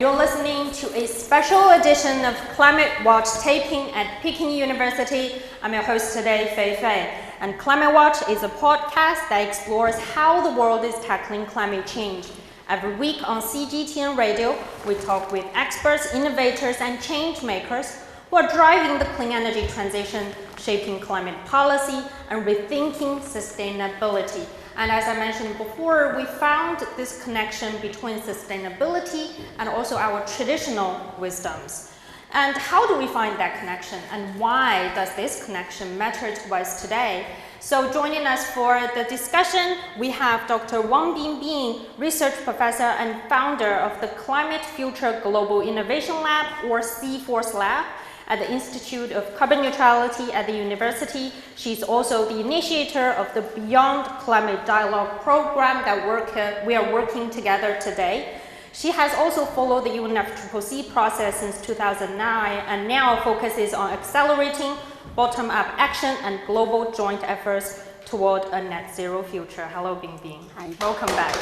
You're listening to a special edition of Climate Watch taping at Peking University. I'm your host today, Fei Fei. And Climate Watch is a podcast that explores how the world is tackling climate change. Every week on CGTN radio, we talk with experts, innovators, and change makers who are driving the clean energy transition, shaping climate policy, and rethinking sustainability. And as I mentioned before, we found this connection between sustainability and also our traditional wisdoms. And how do we find that connection, and why does this connection matter to us today? So joining us for the discussion, we have Dr. Wang Binbin, research professor and founder of the Climate Future Global Innovation Lab, or C-Force Lab, at the Institute of Carbon Neutrality at the university. She's also the initiator of the Beyond Climate Dialogue program that we are working together today. She has also followed the UNFCCC process since 2009 and now focuses on accelerating bottom-up action and global joint efforts toward a net zero future. Hello, Binbin. Hi. Welcome back.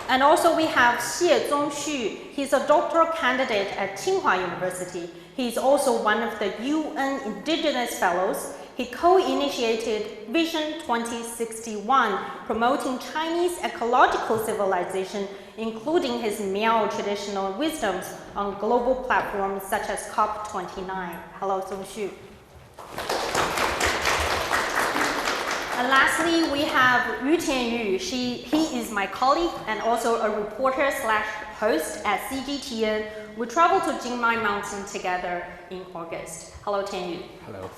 And also we have Zongxu. He's a doctoral candidate at Tsinghua University. He's also one of the UN Indigenous Fellows. He co-initiated Vision 2061, promoting Chinese ecological civilization, including his Miao traditional wisdoms on global platforms such as COP29. Hello, Zongxu. And lastly, we have Tianyu. He is my colleague and also a reporter / host at CGTN. We traveled to Jingmai Mountain together in August. Hello, Tianyu. Hello.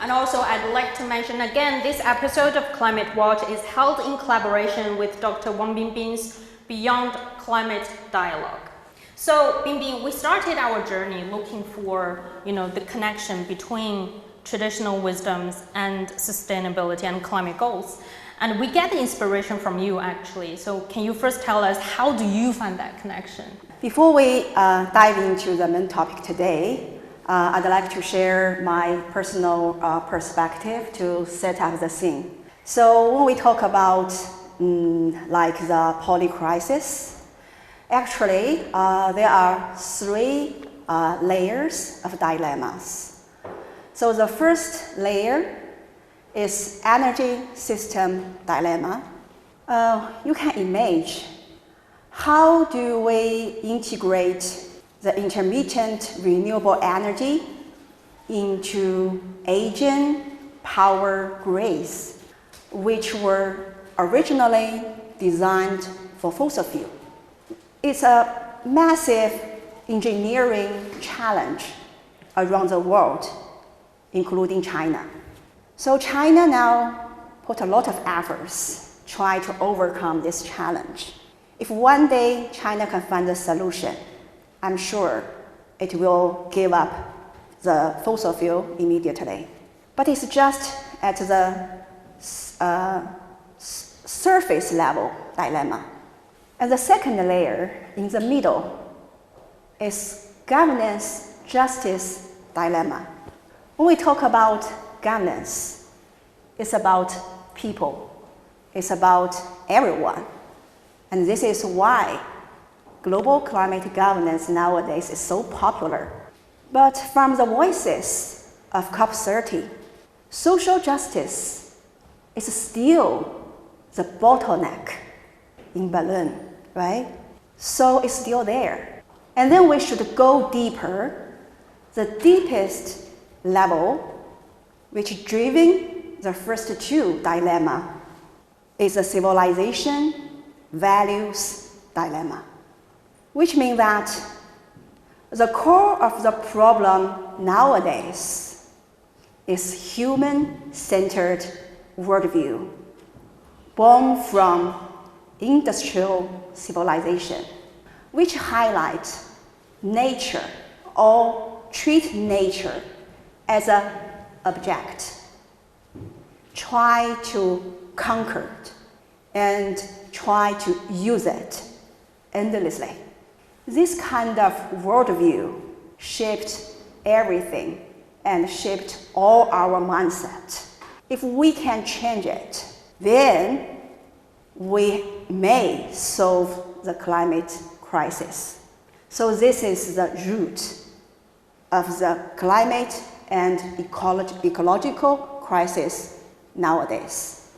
And also, I'd like to mention again, this episode of Climate Watch is held in collaboration with Dr. Wang Binbin's Beyond Climate Dialogue. So, Binbin, we started our journey looking for, the connection between traditional wisdoms and sustainability and climate goals. And we get the inspiration from you, actually. So can you first tell us, how do you find that connection? Before we dive into the main topic today, I'd like to share my personal perspective to set up the scene. So when we talk about like the poly crisis, actually there are three layers of dilemmas. So the first layer is energy system dilemma. You can imagine, how do we integrate the intermittent renewable energy into aging power grids, which were originally designed for fossil fuel? It's a massive engineering challenge around the world, including China. So China now put a lot of efforts try to overcome this challenge. If one day China can find a solution, I'm sure it will give up the fossil fuel immediately. But it's just at the surface level dilemma. And the second layer in the middle is governance justice dilemma. When we talk about governance, it's about people. It's about everyone. And this is why global climate governance nowadays is so popular. But from the voices of COP30, social justice is still the bottleneck in Berlin, right? So it's still there. And then we should go deeper. The deepest level, which driving the first two dilemma, is a civilization values dilemma, which means that the core of the problem nowadays is human-centered worldview, born from industrial civilization, which highlights nature or treat nature as an object, try to conquer it, and try to use it endlessly. This kind of worldview shaped everything and shaped all our mindset. If we can change it, then we may solve the climate crisis. So this is the root of the climate and ecological crisis nowadays.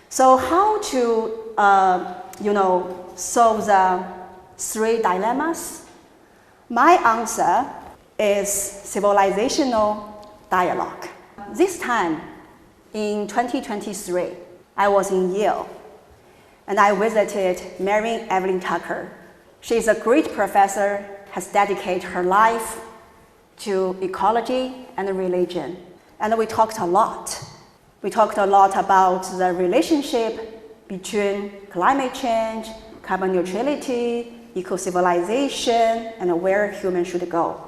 So how to solve the three dilemmas? My answer is civilizational dialogue. This time, in 2023, I was in Yale, and I visited Mary Evelyn Tucker. She's a great professor, has dedicated her life to ecology and religion. And we talked a lot. We talked a lot about the relationship between climate change, carbon neutrality, eco-civilization, and where humans should go.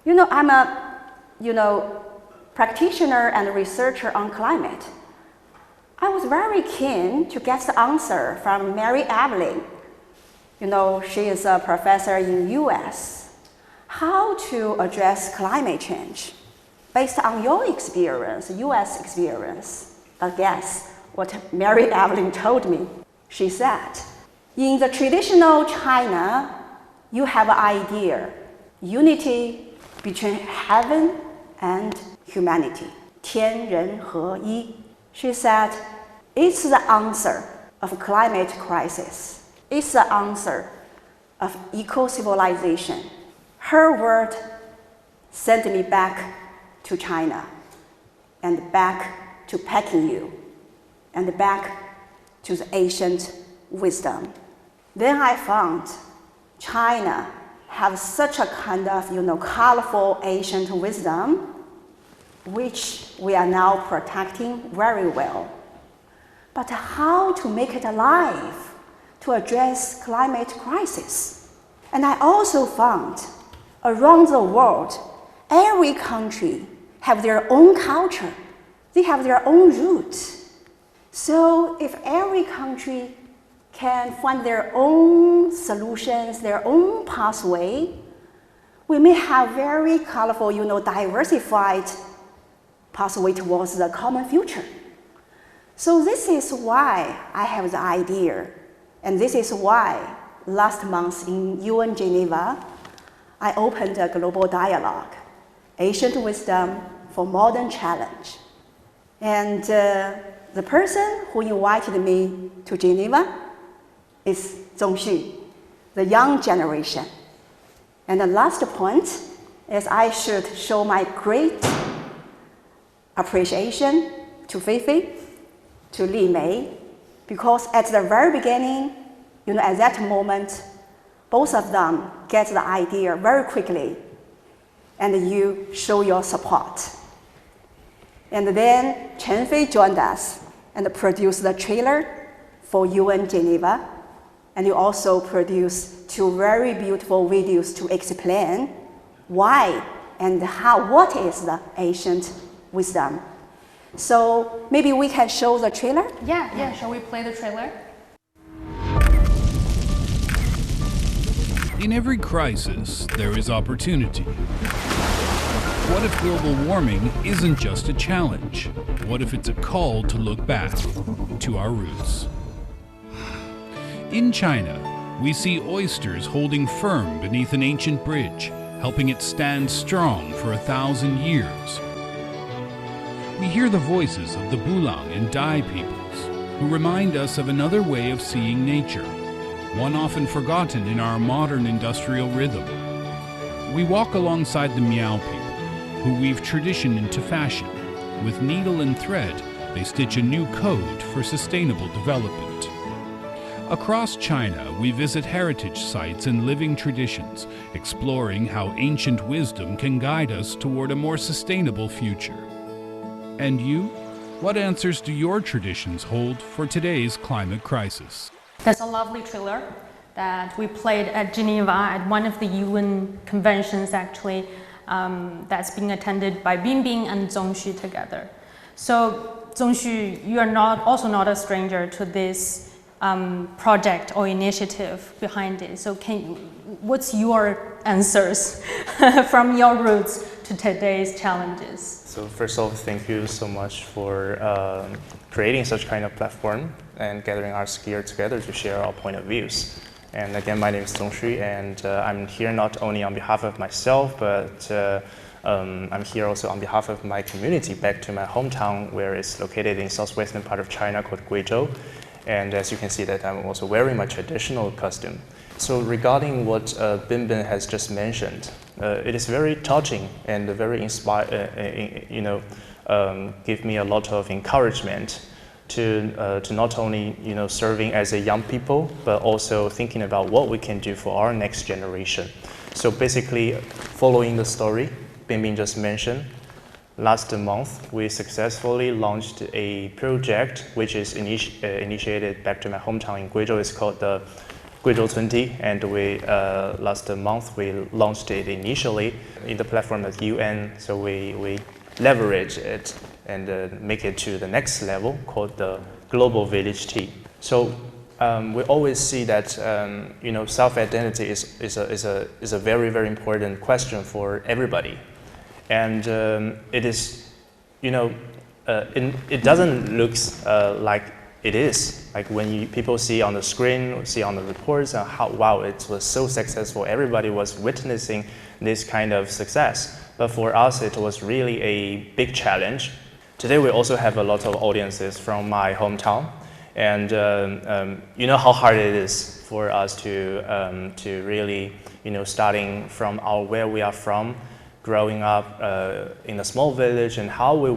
I'm a practitioner and researcher on climate. I was very keen to get the answer from Mary Evelyn. She is a professor in US. How to address climate change based on your experience, US experience. But guess what Mary Evelyn told me? She said, in the traditional China, you have an idea, unity between heaven and humanity, 天人合一. She said, it's the answer of climate crisis. It's the answer of eco-civilization. Her word sent me back to China, and back to Tianyu, and back to the ancient wisdom. Then I found China has such a kind of, colorful ancient wisdom, which we are now protecting very well. But how to make it alive to address climate crisis? And I also found around the world, every country have their own culture. They have their own roots. So if every country can find their own solutions, their own pathway, we may have very colorful, diversified pathway towards the common future. So this is why I have the idea. And this is why last month in UN Geneva, I opened a global dialogue, Ancient Wisdom for Modern Challenge. And the person who invited me to Geneva is Zongxu, the young generation. And the last point is I should show my great appreciation to Feifei, to Li Mei, because at the very beginning, at that moment, both of them get the idea very quickly, and you show your support. And then Chen Fei joined us and produced the trailer for UN Geneva, and you also produced two very beautiful videos to explain why and what is the ancient wisdom. So maybe we can show the trailer? Yeah. Shall we play the trailer? In every crisis, there is opportunity. What if global warming isn't just a challenge? What if it's a call to look back to our roots? In China, we see oysters holding firm beneath an ancient bridge, helping it stand strong for 1,000 years. We hear the voices of the Bulang and Dai peoples, who remind us of another way of seeing nature, one often forgotten in our modern industrial rhythm. We walk alongside the Miao people, who weave tradition into fashion. With needle and thread, they stitch a new code for sustainable development. Across China, we visit heritage sites and living traditions, exploring how ancient wisdom can guide us toward a more sustainable future. And you? What answers do your traditions hold for today's climate crisis? That's a lovely trailer that we played at Geneva at one of the UN conventions, actually, that's being attended by Binbin and Zongxu together. So Zongxu, you are also not a stranger to this project or initiative behind it. So what's your answers from your roots to today's challenges? So first of all, thank you so much for creating such kind of platform and gathering us here together to share our point of views. And again, my name is Zongxu, and I'm here not only on behalf of myself, but I'm here also on behalf of my community back to my hometown, where it's located in southwestern part of China called Guizhou. And as you can see that I'm also wearing my traditional costume. So regarding what Binbin has just mentioned, it is very touching and very give me a lot of encouragement to not only serving as a young people, but also thinking about what we can do for our next generation. So basically, following the story Binbin just mentioned, last month we successfully launched a project which is initiated back to my hometown in Guizhou. It's called the Guizhou 20, and we last month we launched it initially in the platform of UN. So we leverage it and make it to the next level called the Global Village Tea. So we always see that self-identity is a very, very important question for everybody, and it is it doesn't look like it is. Like when people see on the screen, see on the reports, how wow, it was so successful. Everybody was witnessing this kind of success. But for us, it was really a big challenge. Today, we also have a lot of audiences from my hometown, and you know how hard it is for us to really, starting from where we are from, growing up in a small village, and how we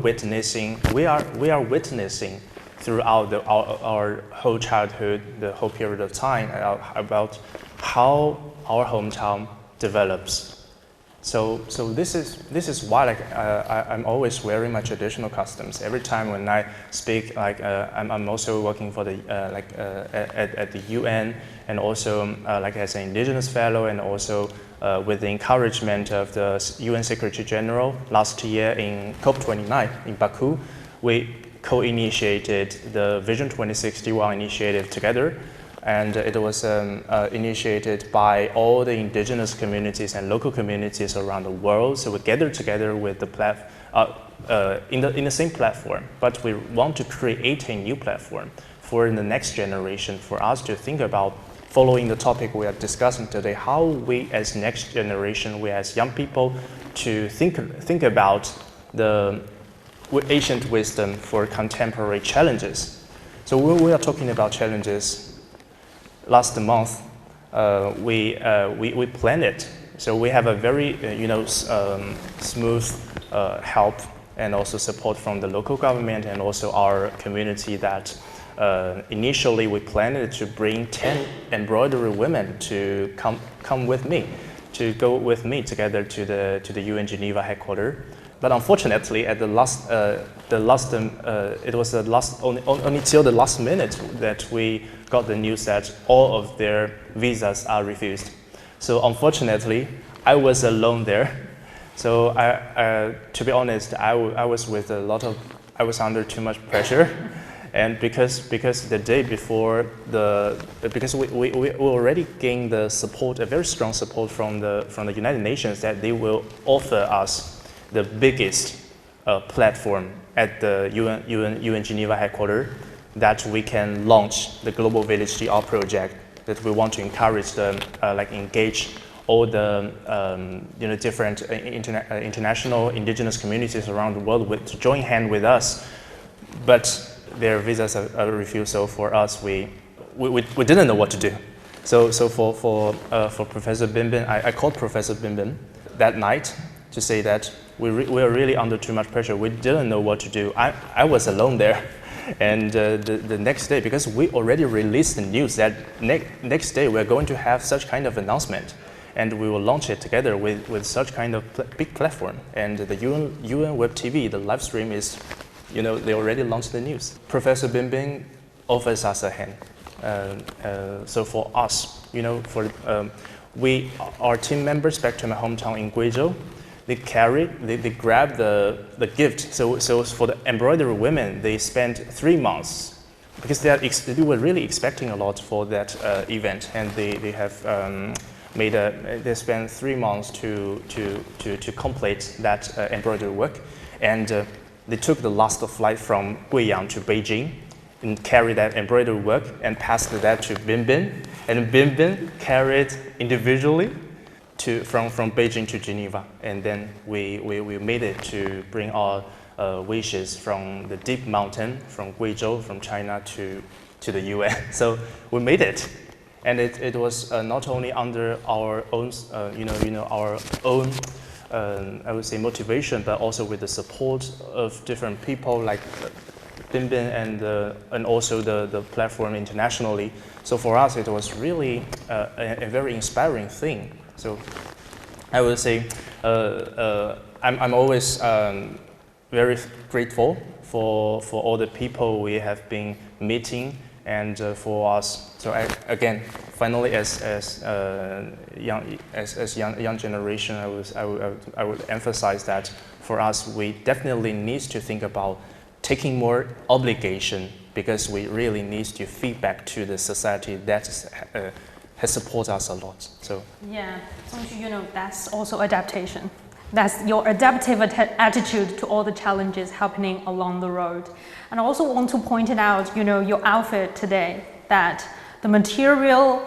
are witnessing throughout our whole childhood, the whole period of time, about how our hometown develops. So this is why I'm always wearing my traditional costumes every time when I speak. I'm also working for the at the UN, and also as an indigenous fellow, and also with the encouragement of the UN Secretary General last year in COP29 in Baku, we co-initiated the Vision 2061 initiative together. And it was initiated by all the indigenous communities and local communities around the world. So we gathered together with the in the same platform, but we want to create a new platform for the next generation, for us to think about, following the topic we are discussing today, how we as next generation, we as young people, to think about the ancient wisdom for contemporary challenges. So when we are talking about challenges, last month, we planned it. So we have a very smooth help and also support from the local government and also our community. That initially we planned it to bring 10 embroidery women to come with me, to go with me together to the UN Geneva headquarters. But unfortunately, at it was only till the last minute that we got the news that all of their visas are refused. So unfortunately, I was alone there. So to be honest, I was under too much pressure, and because the day before because we already gained the support, a very strong support from the United Nations, that they will offer us the biggest platform at the UN Geneva headquarters, that we can launch the Global Village TR project, that we want to encourage them, engage all the different international indigenous communities around the world to join hand with us. But their visas are refused. So for us, we didn't know what to do. So for Professor Binbin, I called Professor Binbin that night to say that we are really under too much pressure. We didn't know what to do. I was alone there. And the next day, because we already released the news that next day we're going to have such kind of announcement, and we will launch it together with such kind of big platform. And the UN Web TV, the live stream is, they already launched the news. Professor Binbin offers us a hand. So for us, our team members back to my hometown in Guizhou, they grab the gift. So for the embroidery women, they spent 3 months, because they were really expecting a lot for that event, and they have they spent 3 months to complete that embroidery work, and they took the last flight from Guiyang to Beijing and carried that embroidery work and passed that to Binbin, and Binbin carried individually from Beijing to Geneva, and then we made it to bring our wishes from the deep mountain from Guizhou, from China to the UN. So we made it, and it was not only under our own our own I would say motivation, but also with the support of different people like Binbin and also the platform internationally. So for us, it was really a very inspiring thing. So I would say I'm always very grateful for all the people we have been meeting, and for us. So again, finally, as young generation, I would emphasize that for us, we definitely need to think about taking more obligation, because we really need to feed back to the society that has supported us a lot. So yeah, Zongxu, that's also adaptation. That's your adaptive attitude to all the challenges happening along the road. And I also want to point it out, your outfit today, that the material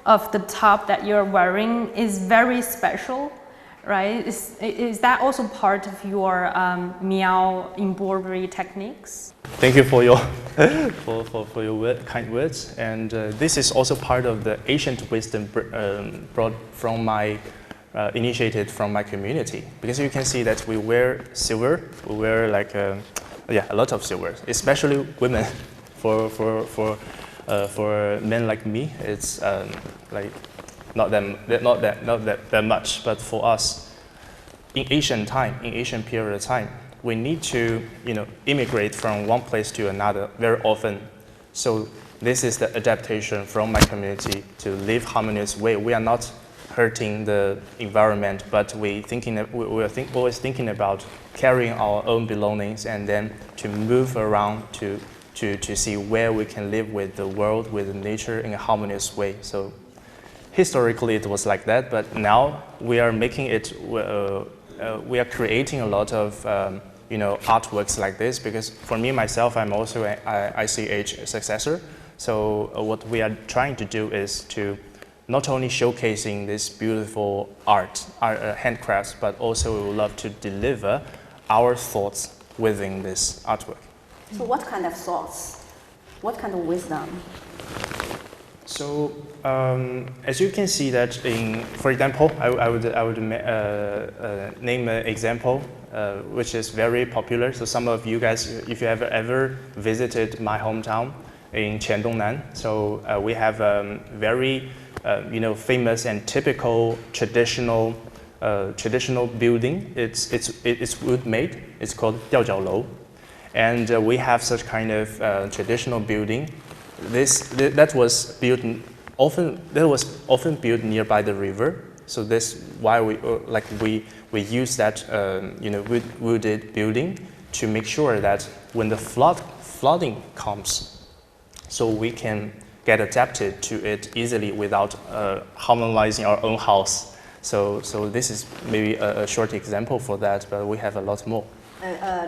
of the top that you're wearing is very special, right? Is that also part of your Miao embroidery techniques? Thank you for your for your kind words. And this is also part of the ancient wisdom brought from my initiated from my community, because you can see that we wear silver, we wear like a lot of silver, especially women. For men like me, it's like not that much. But for us, in Asian period of time, we need to immigrate from one place to another very often. So this is the adaptation from my community to live harmonious way. We are not hurting the environment, but we're always thinking about carrying our own belongings and then to move around to see where we can live with the world, with nature in a harmonious way. So historically it was like that, but now we are making it. We are creating a lot of artworks like this, because for me myself, I'm also an ICH successor. So what we are trying to do is to not only showcasing this beautiful art, handcrafts, but also we would love to deliver our thoughts within this artwork. So what kind of thoughts? What kind of wisdom? So as you can see that for example, I would name an example which is very popular. So some of you guys, if you have ever visited my hometown in Qiandongnan, so we have very famous and typical traditional building. It's wood made. It's called 吊脚楼, and we have such kind of traditional building. That was often built nearby the river. So that's why we use that wooded building to make sure that when the flooding comes, so we can get adapted to it easily without harmonizing our own house. So this is maybe a short example for that, but we have a lot more.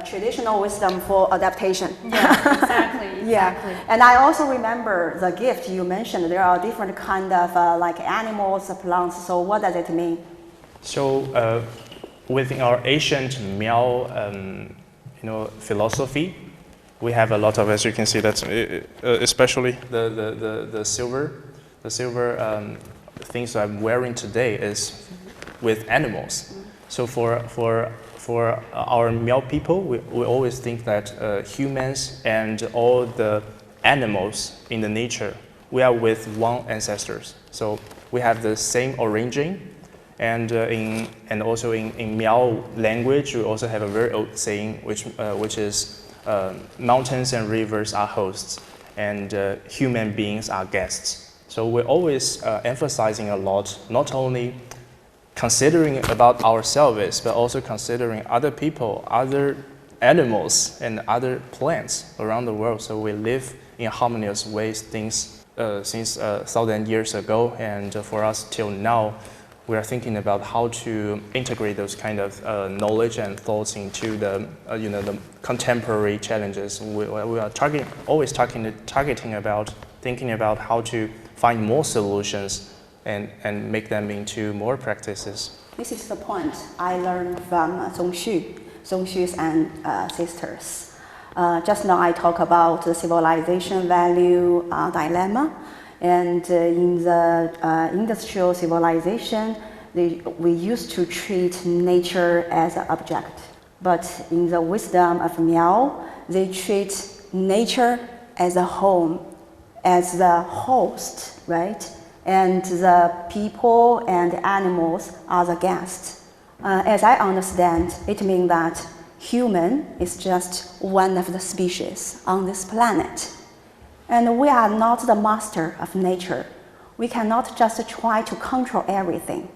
Traditional wisdom for adaptation. Yeah, exactly. Yeah, and I also remember the gift you mentioned. There are different kind of like animals, plants. So what does it mean? So within our ancient Miao, philosophy, we have a lot of, as you can see, that's especially the silver things I'm wearing today is with animals. So for our Miao people, we always think that humans and all the animals in the nature, we are with one ancestors. So we have the same origin, and also in Miao language, we also have a very old saying which is mountains and rivers are hosts, and human beings are guests. So we're always emphasizing a lot, not only considering about ourselves, but also considering other people, other animals, and other plants around the world. So we live in harmonious ways, things since 1,000 years ago, and for us till now, we are thinking about how to integrate those kind of knowledge and thoughts into the the contemporary challenges. We are always targeting about thinking about how to find more solutions and make them into more practices. This is the point I learned from Zongxu's and sisters. Just now I talk about the civilization value dilemma, and in the industrial civilization, we used to treat nature as an object. But in the wisdom of Miao, they treat nature as a home, as the host, right? And the people and animals are the guests. As I understand, it means that human is just one of the species on this planet. And we are not the master of nature. We cannot just try to control everything.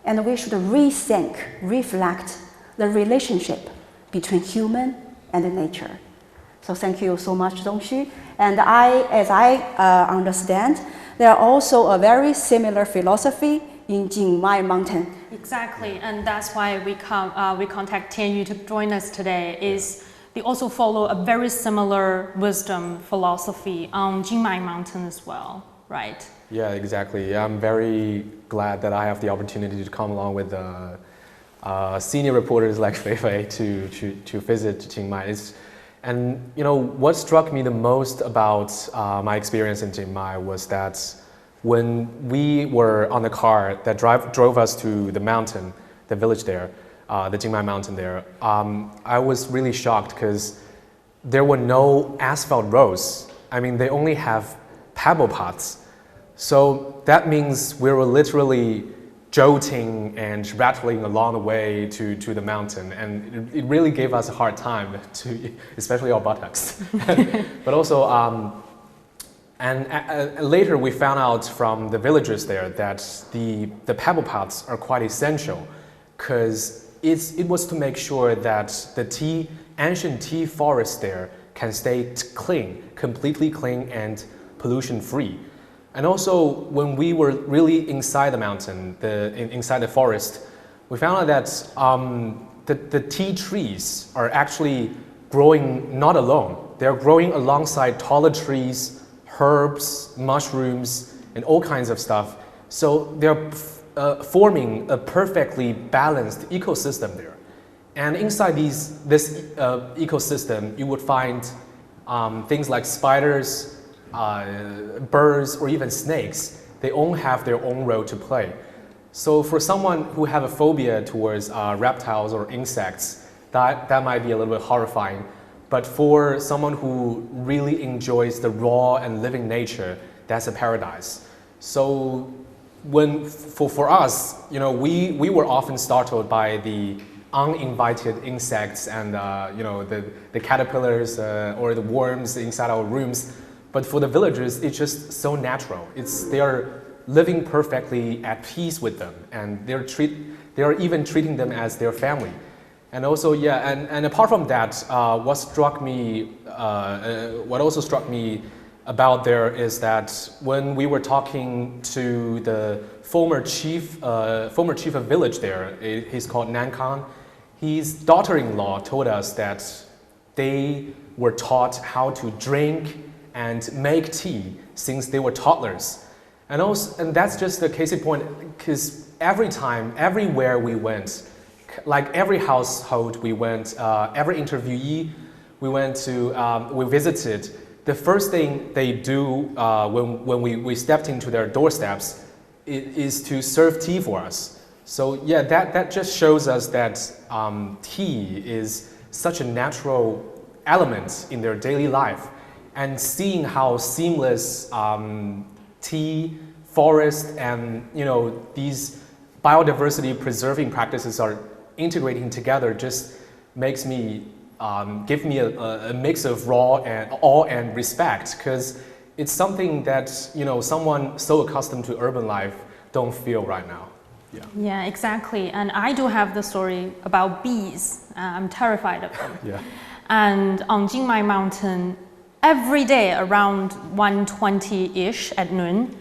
And we should rethink, reflect the relationship between human and nature. So thank you so much, Zongxu. And as I understand, there are also a very similar philosophy in Jingmai Mountain. Exactly, and that's why we contact Tianyu to join us today. They also follow a very similar wisdom philosophy on Jingmai Mountain as well, right? Yeah, exactly. I'm very glad that I have the opportunity to come along with senior reporters like Fei Fei to visit Jingmai. And what struck me the most about my experience in Jingmai was that when we were on the car that drove us to the mountain, the village there, the Jingmai mountain there, I was really shocked because there were no asphalt roads. I mean, they only have pebble paths. So that means we were literally jolting and rattling along the way to the mountain, and it really gave us a hard time, especially our buttocks. But also, later we found out from the villagers there that the pebble paths are quite essential, because it was to make sure that the ancient tea forest there can stay clean, completely clean and pollution free. And also, when we were really inside the mountain, inside the forest, we found out that the tea trees are actually growing not alone. They're growing alongside taller trees, herbs, mushrooms, and all kinds of stuff. So they're forming a perfectly balanced ecosystem there. And inside this ecosystem, you would find things like spiders, birds, or even snakes. They all have their own role to play. So for someone who have a phobia towards reptiles or insects, that might be a little bit horrifying. But for someone who really enjoys the raw and living nature, that's a paradise. So for us, we were often startled by the uninvited insects and the caterpillars or the worms inside our rooms. But for the villagers, it's just so natural. They are living perfectly at peace with them, and they are even treating them as their family. And also, and apart from that, what also struck me about there is that when we were talking to the former chief of village there, he's called Nankang, his daughter-in-law told us that they were taught how to drink and make tea since they were toddlers. And that's just a case in point, because everywhere we went, like every household we went, every interviewee we visited, the first thing they do when we stepped into their doorsteps is to serve tea for us. So yeah, that just shows us that tea is such a natural element in their daily life. And seeing how seamless tea, forest, and these biodiversity preserving practices are integrating together just makes me give me a mix of awe and respect, because it's something that someone so accustomed to urban life don't feel right now. Yeah, exactly. And I do have the story about bees. I'm terrified of them. Yeah. And on Jingmai Mountain, every day around 1:20-ish at noon,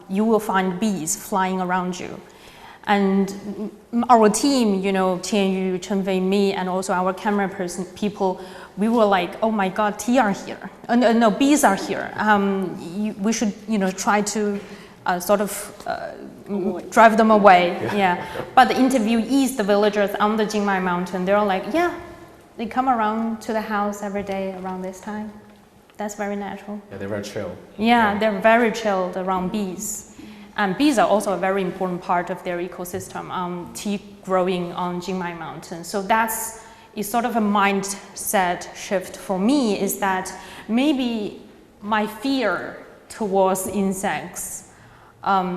you will find bees flying around you. And our team, Tianyu, Chenfei, me, and also our camera people, we were like, oh my God, bees are here. We should, try to drive them away. Yeah. But the interviewees, the villagers on the Jingmai Mountain, they're like, yeah, they come around to the house every day around this time. That's very natural. Yeah, they're very chill. Yeah, they're very chilled around bees. And bees are also a very important part of their ecosystem, tea growing on Jingmai Mountain. So is sort of a mindset shift for me, is that maybe my fear towards insects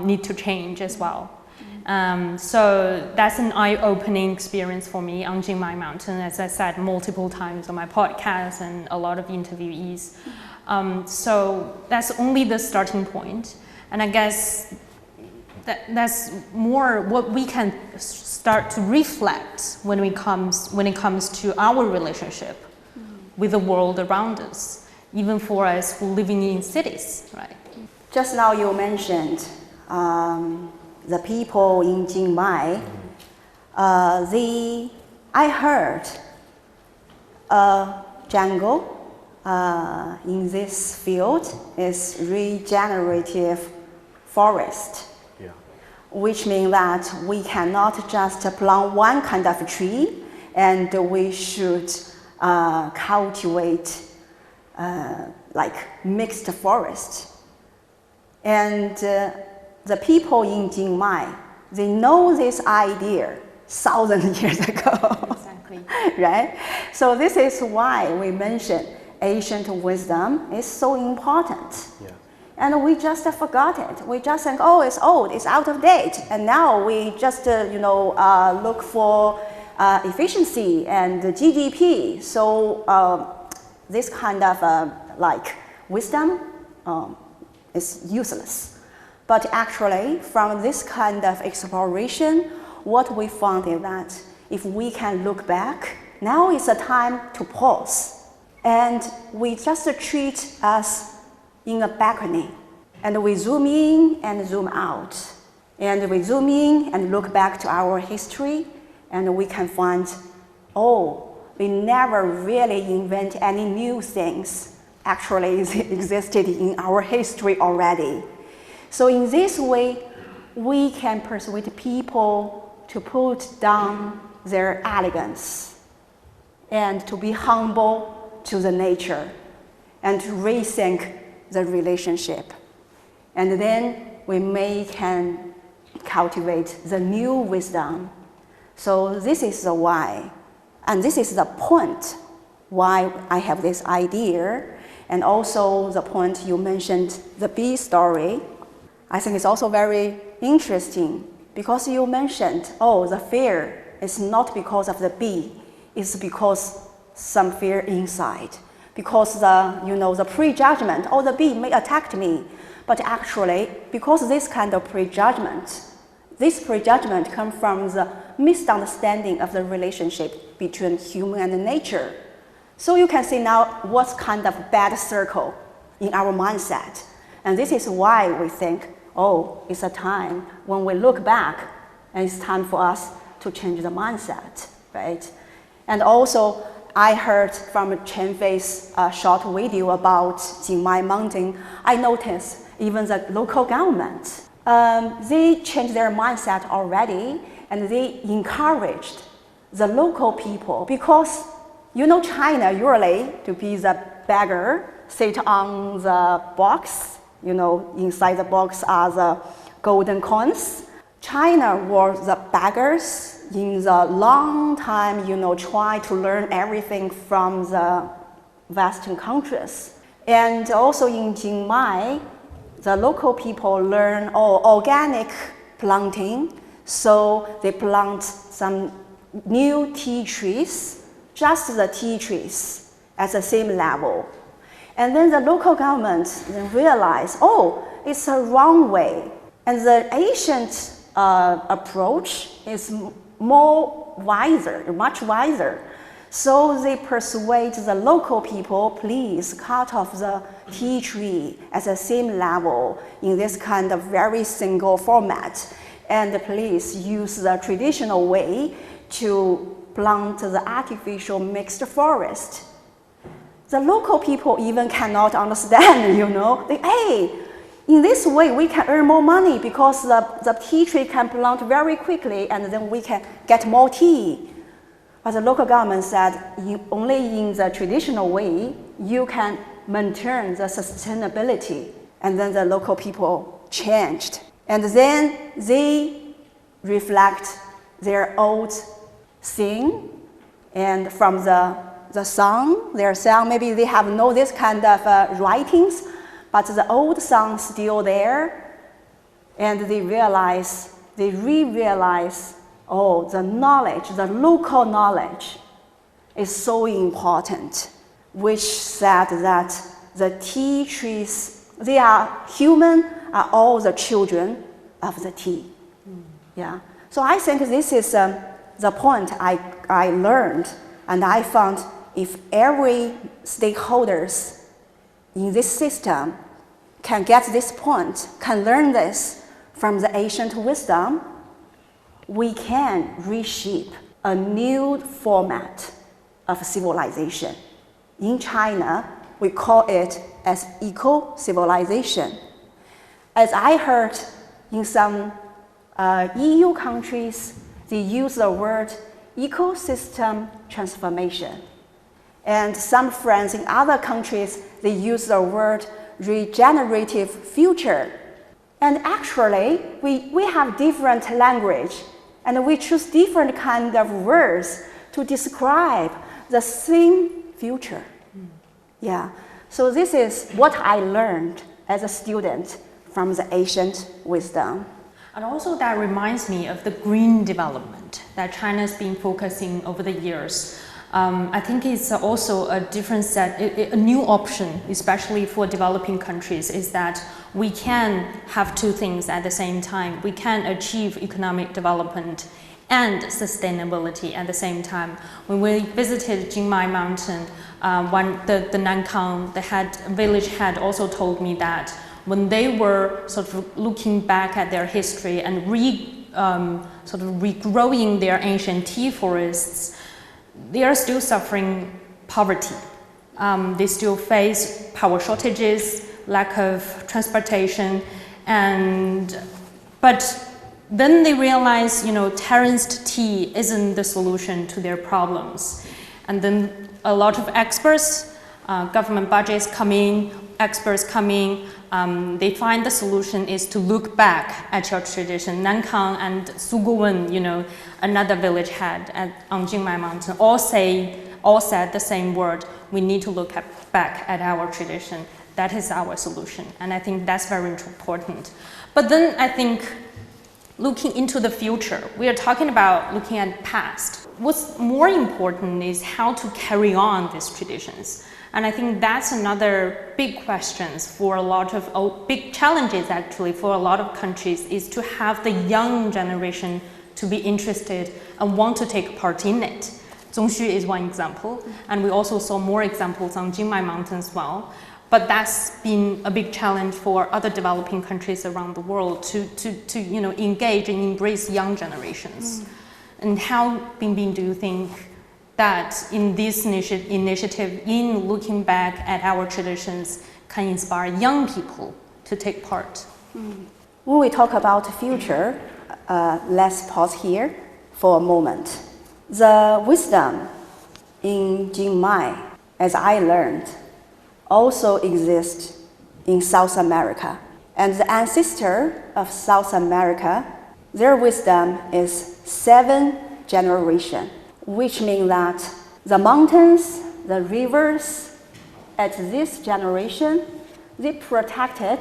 need to change as well. So that's an eye-opening experience for me on Jingmai Mountain, as I said multiple times on my podcast and a lot of interviewees. So that's only the starting point. And I guess that's more what we can start to reflect when it comes to our relationship with the world around us, even for us who living in cities, right? Just now you mentioned the people in Jingmai. I heard jungle in this field is regenerative forest, which means that we cannot just plant one kind of tree, and we should cultivate like mixed forest. And the people in Jingmai, they know this idea 1,000 years ago. Exactly. Right? So this is why we mentioned ancient wisdom is so important. Yeah. And we just forgot it. We just think, oh, it's old, it's out of date. And now we just, look for efficiency and GDP. So this kind of wisdom is useless. But actually, from this kind of exploration, what we found is that if we can look back, now is the time to pause. And we just treat us in a balcony. And we zoom in and zoom out. And we zoom in and look back to our history, and we can find, we never really invent any new things. Actually, it existed in our history already. So in this way, we can persuade people to put down their arrogance and to be humble to the nature and to rethink the relationship. And then we can cultivate the new wisdom. So this is the why. And this is the point why I have this idea. And also the point you mentioned, the bee story. I think it's also very interesting because you mentioned, the fear is not because of the bee, it's because some fear inside. Because the prejudgment, the bee may attack me. But actually, because this kind of prejudgment comes from the misunderstanding of the relationship between human and nature. So you can see now what's kind of bad circle in our mindset. And this is why we think, it's a time when we look back, and it's time for us to change the mindset, right? And also, I heard from Chenfei's short video about Jingmai Mountain, I noticed even the local government, they changed their mindset already, and they encouraged the local people because, China usually to be the beggar, sit on the box, inside the box are the golden coins. China was the beggars in the long time, try to learn everything from the Western countries. And also in Jingmai, the local people learn organic planting. So they plant some new tea trees, just the tea trees at the same level. And then the local government then realized, it's a wrong way. And the ancient approach is much wiser. So they persuade the local people, please cut off the tea tree at the same level in this kind of very single format. And please use the traditional way to plant the artificial mixed forest. The local people even cannot understand, hey, in this way we can earn more money because the tea tree can plant very quickly and then we can get more tea. But the local government said only in the traditional way you can maintain the sustainability. And then the local people changed. And then they reflect their old thing. And from the song, their song, maybe they have no this kind of writings, but the old song still there. And they re-realize, oh, the knowledge, the local knowledge is so important, which said that the tea trees, they are human, are all the children of the tea. Yeah. So I think this is the point I learned, and I found if every stakeholders in this system can get this point, can learn this from the ancient wisdom, we can reshape a new format of civilization. In China, we call it as eco-civilization. As I heard in some EU countries, they use the word ecosystem transformation. And some friends in other countries, they use the word regenerative future. And actually, we have different language, and we choose different kind of words to describe the same future. Yeah. So this is what I learned as a student from the ancient wisdom. And also that reminds me of the green development that China's been focusing over the years. I think it's also a different set, a new option, especially for developing countries, is that we can have two things at the same time. We can achieve economic development and sustainability at the same time. When we visited Jingmai Mountain, the Nankang, village head also told me that when they were sort of looking back at their history and regrowing their ancient tea forests, they are still suffering poverty. They still face power shortages, lack of transportation, but then they realize, terraced tea isn't the solution to their problems. And then a lot of experts, government budgets come in, experts come in, they find the solution is to look back at your tradition. Nankang and Suguwen, another village head on Jingmai Mountain, all said the same word. We need to look back at our tradition. That is our solution. And I think that's very important. But then I think looking into the future, we are talking about looking at the past. What's more important is how to carry on these traditions. And I think that's another big questions for a lot of big challenges actually for a lot of countries, is to have the young generation to be interested and want to take part in it. Zongxu is one example, and we also saw more examples on Jingmai Mountain as well. But that's been a big challenge for other developing countries around the world to engage and embrace young generations. And how, Binbin, do you think that in this initiative, in looking back at our traditions, can inspire young people to take part? When we talk about the future, let's pause here for a moment. The wisdom in Jingmai, as I learned, also exists in South America. And the ancestor of South America, their wisdom is 7 generations, which means that the mountains, the rivers, at this generation, they protected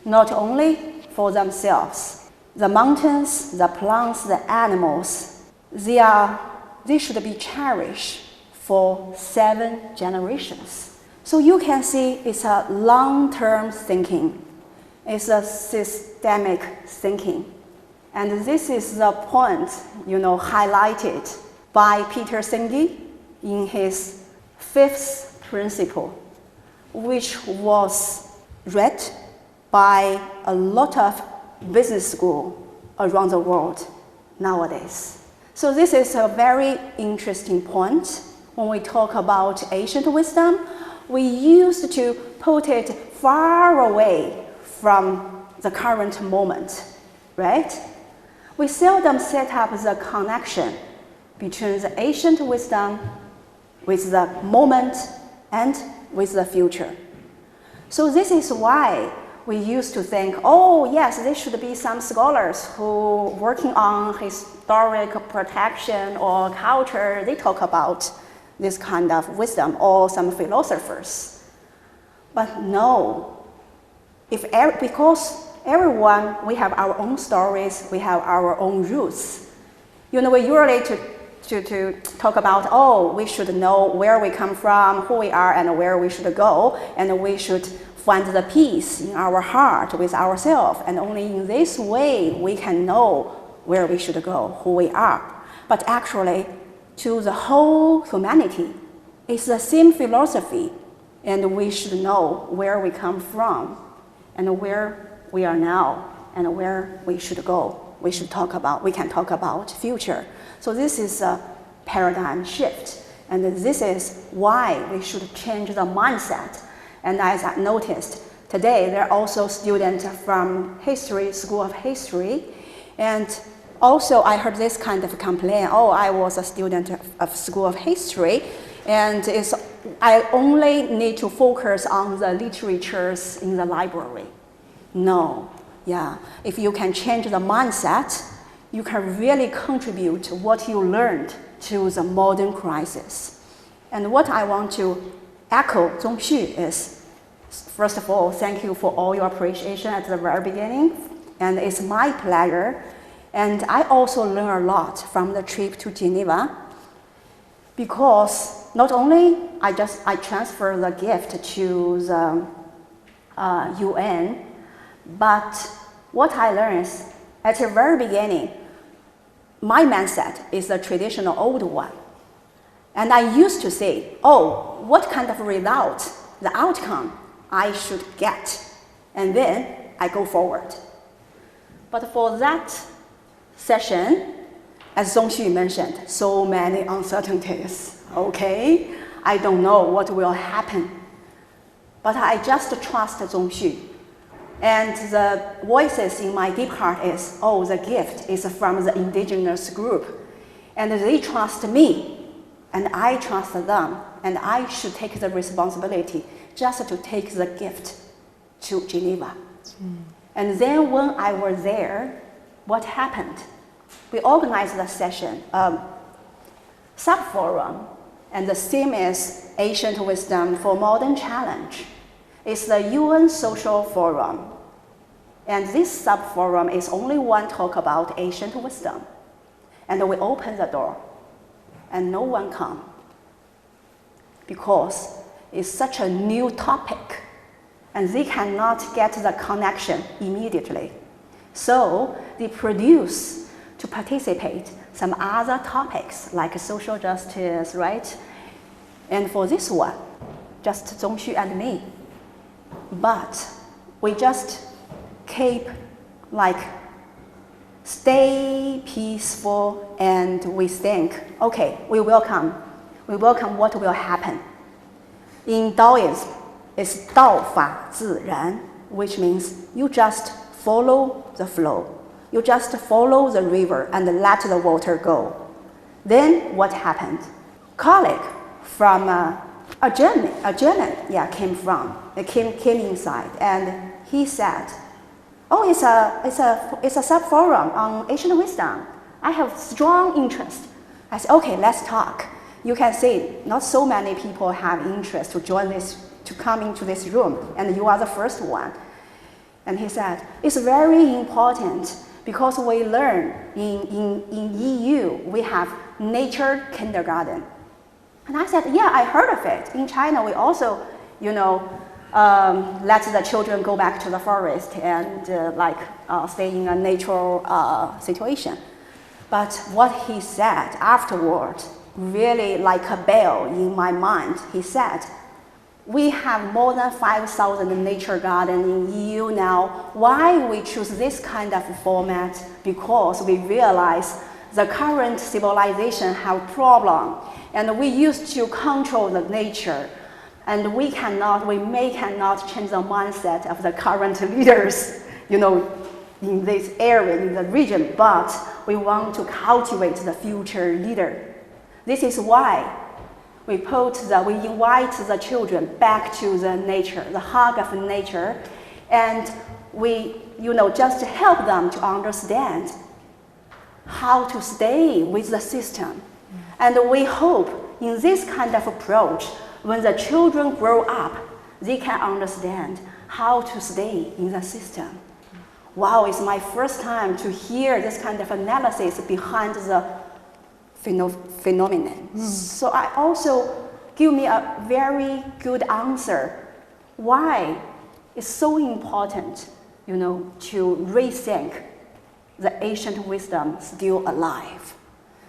not only for themselves. The mountains, the plants, the animals, they should be cherished for 7 generations. So you can see it's a long-term thinking. It's a systemic thinking. And this is the point, highlighted by Peter Senge in his 5th principle, which was read by a lot of business schools around the world nowadays. So this is a very interesting point. When we talk about ancient wisdom, we used to put it far away from the current moment, right? We seldom set up the connection between the ancient wisdom with the moment and with the future. So this is why we used to think, oh yes, there should be some scholars who working on historic protection or culture, they talk about this kind of wisdom, or some philosophers. But no, because everyone, we have our own stories, we have our own roots. You know, we usually to talk about, oh, we should know where we come from, who we are, and where we should go, and we should find the peace in our heart with ourselves, and only in this way we can know where we should go, who we are. But actually, to the whole humanity, it's the same philosophy, and we should know where we come from, and where we are now, and where we should go. We can talk about future. So this is a paradigm shift, and this is why we should change the mindset. And as I noticed, today there are also students from history, School of History, and also I heard this kind of complaint, oh, I was a student of School of History, and I only need to focus on the literatures in the library. No, yeah, if you can change the mindset, you can really contribute what you learned to the modern crisis. And what I want to echo Zongxu is, first of all, thank you for all your appreciation at the very beginning, and it's my pleasure. And I also learned a lot from the trip to Geneva, because not only I transferred the gift to the UN, but what I learned is, at the very beginning, my mindset is the traditional old one. And I used to say, oh, what kind of result, the outcome I should get, and then I go forward. But for that session, as Zongxu mentioned, so many uncertainties, okay? I don't know what will happen, but I just trust Zongxu. And the voices in my deep heart is, oh, the gift is from the indigenous group. And they trust me, and I trust them, and I should take the responsibility just to take the gift to Geneva. And then when I was there, what happened? We organized the session, sub-forum, and the theme is Ancient Wisdom for Modern Challenge. It's the UN Social Forum. And this sub-forum is only one talk about ancient wisdom. And we open the door, and no one come, because it's such a new topic, and they cannot get the connection immediately. So they produce to participate some other topics like social justice, right? And for this one, just Zongxu and me. But we just keep stay peaceful, and we think, okay, we welcome what will happen. In Taoism, it's 道法自然, which means you just follow the flow. You just follow the river and let the water go. Then what happened? Colleague from a German came inside, and he said, oh, it's a sub-forum on ancient wisdom. I have strong interest. I said, okay, let's talk. You can see not so many people have interest to join this, to come into this room, and you are the first one. And he said, it's very important, because we learn in EU, we have nature kindergarten. And I said, yeah, I heard of it. In China, we also, let the children go back to the forest and stay in a natural situation. But what he said afterward really like a bell in my mind. He said, we have more than 5,000 nature gardens in EU now. Why we choose this kind of format? Because we realize the current civilization have problem, and we used to control the nature, and we cannot change the mindset of the current leaders, in this area, in the region, but we want to cultivate the future leader. This is why we invite the children back to the nature, the hug of nature, and we, just help them to understand how to stay with the system. And we hope in this kind of approach, when the children grow up, they can understand how to stay in the system. Wow, it's my first time to hear this kind of analysis behind the phenomenon. So I also give me a very good answer why it's so important, to rethink the ancient wisdom still alive.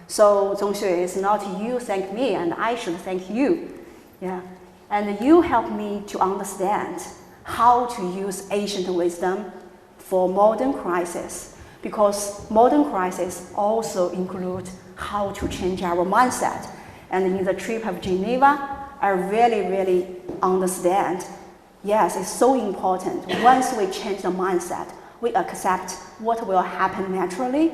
So Zongxu, it's not you thank me, and I should thank you. Yeah, and you help me to understand how to use ancient wisdom for modern crisis, because modern crisis also include how to change our mindset. And in the trip of Geneva, I really understand, yes, it's so important. Once we change the mindset, we accept what will happen naturally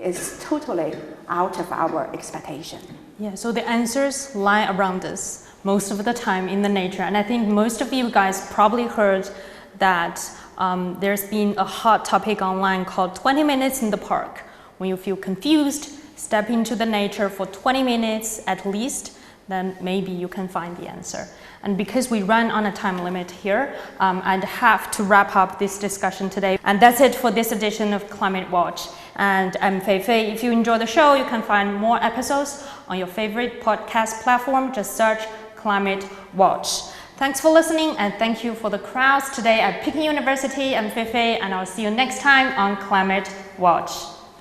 is totally out of our expectation. Yeah, so the answers lie around us most of the time in the nature. And I think most of you guys probably heard that there's been a hot topic online called 20 minutes in the park. When you feel confused, step into the nature for 20 minutes at least, then maybe you can find the answer. And because we run on a time limit here, I'd have to wrap up this discussion today. And that's it for this edition of Climate Watch. And I'm Fei Fei. If you enjoy the show, you can find more episodes on your favorite podcast platform. Just search Climate Watch. Thanks for listening, and thank you for the crowds today at Peking University. I'm Fei Fei, and I'll see you next time on Climate Watch.